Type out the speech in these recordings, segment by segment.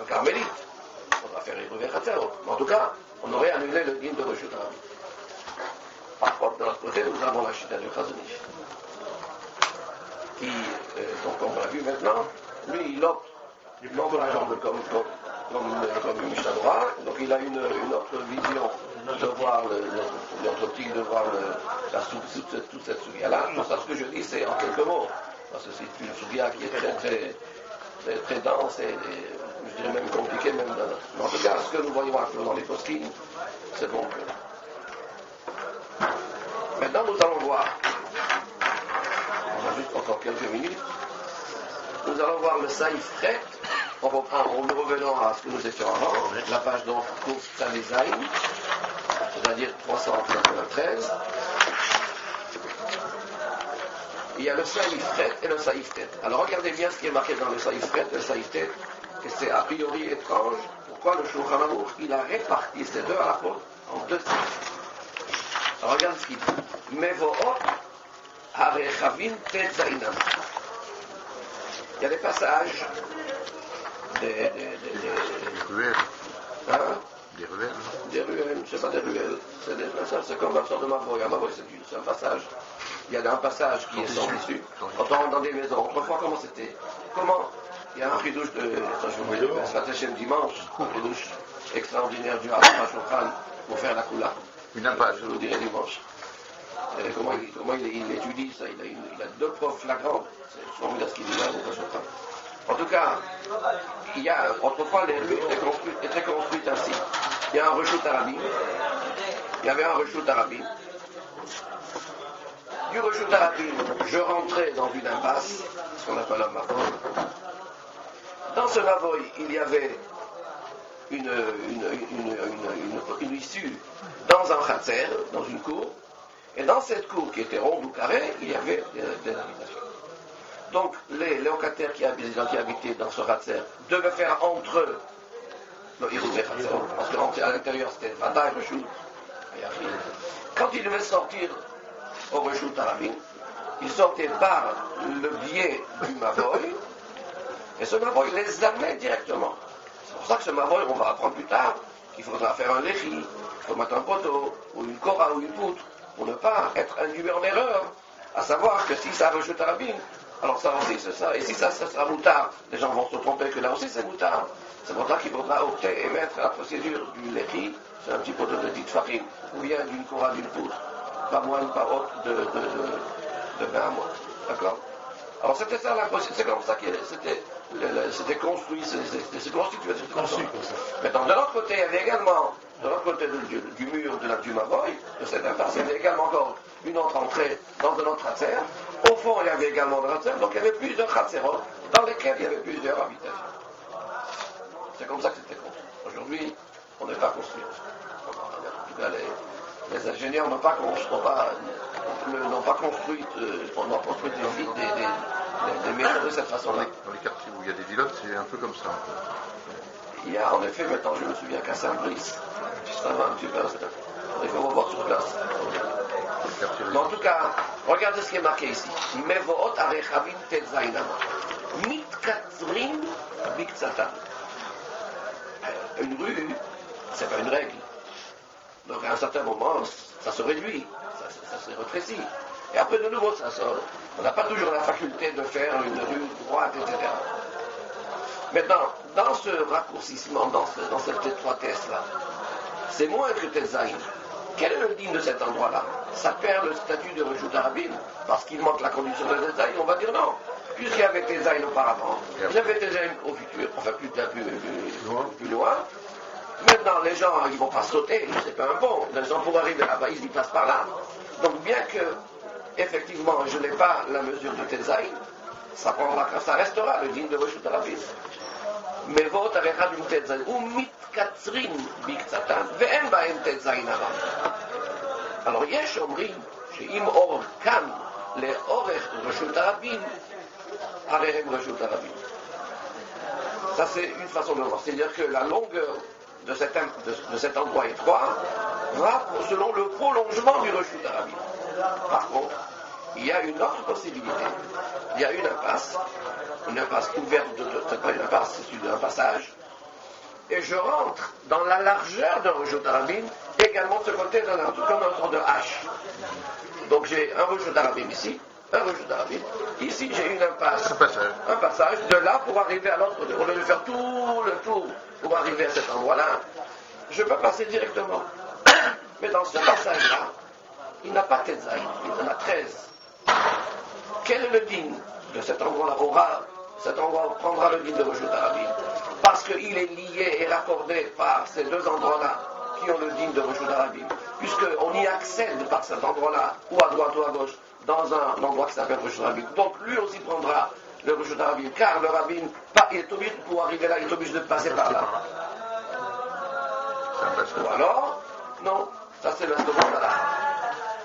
carmélite. On va faire Hébreu Khatserot. Mais en tout cas, on aurait annulé le din de Reshut Arabim. Par contre, de l'autre côté, nous avons la chita du Chazonich, qui, donc on l'a vu maintenant, lui, il opte, non par exemple comme Mishnah Torah, donc il a une autre vision de voir une autre optique de voir toute cette sougia-là. Pour ça, ce que je dis, c'est en quelques mots, parce que c'est une sougia qui est très dense et je dirais même compliquée, même dans en tout cas, ce que nous voyons actuellement dans les poskim, c'est bon que. Maintenant, nous allons voir, on a juste encore quelques minutes, nous allons voir le Saïf Chet, en revenant à ce que nous étions avant, la page donc course Tzavizaïn, c'est-à-dire 393. Il y a le Saïf Chet et le Saïf Tet. Alors regardez bien ce qui est marqué dans le Saïf Chet et le Saïf Tet, et c'est a priori étrange, pourquoi le Shulchan Aruch, il a réparti ces deux halachot en deux saïfs. Alors regarde ce qu'il dit. Mevo'ot harechavim tet zainam. Il y a des passages des ruelles. Hein? Des ruelles. Des ruelles, c'est pas des ruelles. C'est comme une sorte de mavoy. Un mavoy, c'est un passage. Il y a un passage qui est sans issue. Quand on rentre dans des maisons, autrefois, comment c'était? Il y a un ridouche de Svatachem dimanche, un ridouche extraordinaire du Harash Shulchan pour faire la Kula. Une impasse. Je vous dirai dimanche. Comment il étudie ça, il a deux profs flagrants. C'est formidable ce qu'il dit là, en tout cas, autrefois les rues étaient construites ainsi. Il y a un reshut arabim. Il y avait un reshut arabim. Du reshut arabim, je rentrais dans une impasse, ce qu'on appelle un mavoy. Dans ce mavoy, il y avait une issue dans un khatser, dans une cour. Et dans cette cour qui était ronde ou carrée, il y avait des habitations. Donc les locataires qui habitaient dans ce khatser devaient faire entre eux le hirut des khatser, parce qu'à l'intérieur c'était Vada et Reshut. Quand ils devaient sortir au Reshut Arabim, ils sortaient par le biais du Mavoy, et ce Mavoy les amenait directement. C'est pour ça que ce Mavoy, on va apprendre plus tard, qu'il faudra faire un lechi, il faut mettre un poteau, ou une kora, ou une poutre, pour ne pas être induit en erreur, à savoir que si ça rejette Arabim, alors ça aussi c'est ça, et si ça sera moutard, les gens vont se tromper que là aussi c'est moutard. C'est pour ça qu'il faudra opter et mettre la procédure du lechi, c'est un petit poteau de dite farine, ou bien d'une kora, d'une poutre, pas moins, pas haute de 20 mois. D'accord? Alors c'était ça la procédure, c'est comme ça que c'était construit, c'est constitué cette façon. Maintenant, de l'autre côté, il y avait également, de l'autre côté du mur du Mavoy, de cette impasse, il y avait également encore une autre entrée dans un autre khatser. Au fond, il y avait également un khatser, donc il y avait plusieurs khatserot dans lesquels il y avait plusieurs habitations. C'est comme ça que c'était construit. Aujourd'hui, on n'est pas construit. En tout cas, les ingénieurs n'ont pas construit des maisons de cette façon-là. Dans les quartiers où il y a des villas, c'est un peu comme ça. Il y a en effet, maintenant je me souviens qu'à Saint-Brice, ça va un petit peu, il faut revoir sur place. Mais en tout cas, regardez ce qui est marqué ici. Mevo'ot arechavim tetzainam. Mitkatzrin biktzatan. Une rue, c'est pas une règle. Donc à un certain moment, ça se réduit, ça se rétrécit. Et après de nouveau, ça sort. On n'a pas toujours la faculté de faire une rue droite, etc. Maintenant, dans ce raccourcissement, dans cette étroitesse-là, c'est moins que Tetzaïn. Quel est le digne de cet endroit-là? Ça perd le statut de Reshut Arabim, parce qu'il manque la condition de Tetzaïn. On va dire non. Puisqu'il y avait Tetzaïn auparavant, il y avait Tetzaïn au futur, enfin plus loin. Maintenant, les gens, ils ne vont pas sauter, c'est pas un pont. Les gens, pour arriver là-bas, ils y passent par là. Donc, bien que, effectivement, je n'ai pas la mesure de Tetzaïn, ça restera le digne de Reshut Arabim. Mais votre arrêt d'une Tetzaïn, ou mitkatzrin biktzatan, ve'en ba'en Tetzaïn aram. Alors, yesh omrim, she'im or kan le'orech Reshut Arabim, harehem Reshut Arabim. Ça, c'est une façon de voir. C'est-à-dire que la longueur de cet endroit étroit va selon le prolongement du Reshut Arabim. Par contre, il y a une autre possibilité. Il y a une impasse ouverte, c'est pas une impasse, c'est un passage et je rentre dans la largeur d'un Reshut Harabim, également de ce côté d'un arbre, comme un sort de hache. Donc j'ai un Reshut Harabim ici, un Reshut Harabim. Ici j'ai une impasse, un passage de là pour arriver à l'autre côté. Au lieu de faire tout le tour pour arriver à cet endroit-là, je peux passer directement. Mais dans ce passage-là, il n'a pas Tetzaï, il en a 13. Quel est le digne de cet endroit-là? Cet endroit prendra le digne de Reshut Harabim. Parce qu'il est lié et raccordé par ces deux endroits-là qui ont le digne de Reshut Harabim. Puisqu'on y accède par cet endroit-là, ou à droite ou à gauche, dans un endroit qui s'appelle Reshut Harabim. Donc lui aussi prendra le Reshut Harabim, car le Rabbin, il est obligé, pour arriver là, il est obligé de passer par là. Ou alors, non, ça c'est la seconde là.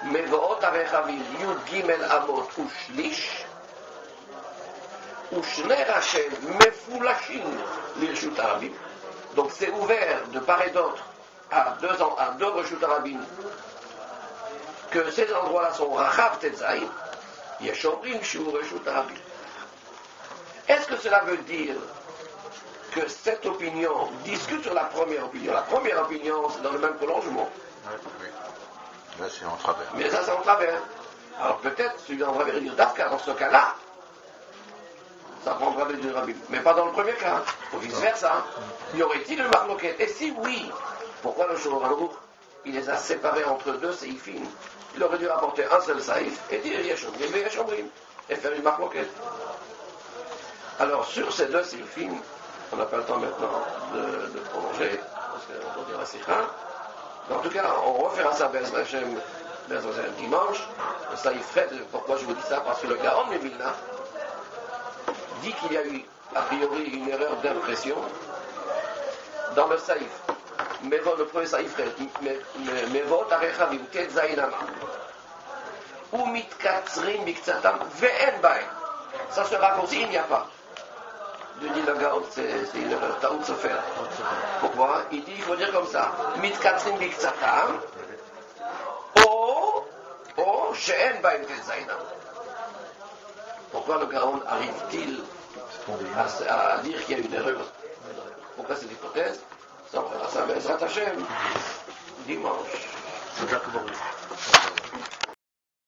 Mevoot Arechavim Yud Gimel Amot Ushlish Ushne Rachel Mefulashim Lirshut Harabim. Donc c'est ouvert de part et d'autre à deux Reshut Harabim, que ces endroits-là sont Rachav Tetzaï, Yeshomrim Shu Reshut Harabim. Est-ce que cela veut dire que cette opinion discute sur la première opinion? La première opinion, c'est dans le même prolongement. Oui. Là, c'est en travers. Mais ça, c'est en travers. Alors peut-être, celui en travers, il dit Dafka, dans ce cas-là, ça prendra le du Rabbi. Mais pas dans le premier cas. Ou vice-versa. Y aurait-il une marloquette? Et si oui, pourquoi le Shulchan Aruch, il les a séparés entre deux séifim? Il aurait dû apporter un seul saïf et dire Yeshomrim et Yeshomrim, et faire une marloquette. Alors sur ces deux séifim, on n'a pas le temps maintenant de prolonger, parce qu'on dira Sikha. En tout cas, on refera ça Be'ez Hashem dimanche. Ça y ferait. Pourquoi je vous dis ça? Parce que le Gaon de Vilna dit qu'il y a eu, a priori, une erreur d'impression dans le saïf. Le premier saïf, Mevot Arechavim Tetzainama ou Mitkatzrim Bikzatam Ve'en Bain. Ça se raccourcit, il n'y a pas. De dit le Gaon, c'est une erreur, Taout se faire. Pourquoi? Il dit, il faut dire comme ça. Mitkatzrim Bikzatam ou She'en Bain Tetzainama. Pourquoi le Gaon arrive-t-il à dire qu'il y a une erreur? Pourquoi cette hypothèse? Ça, on verra ça, mais Hashem, dimanche.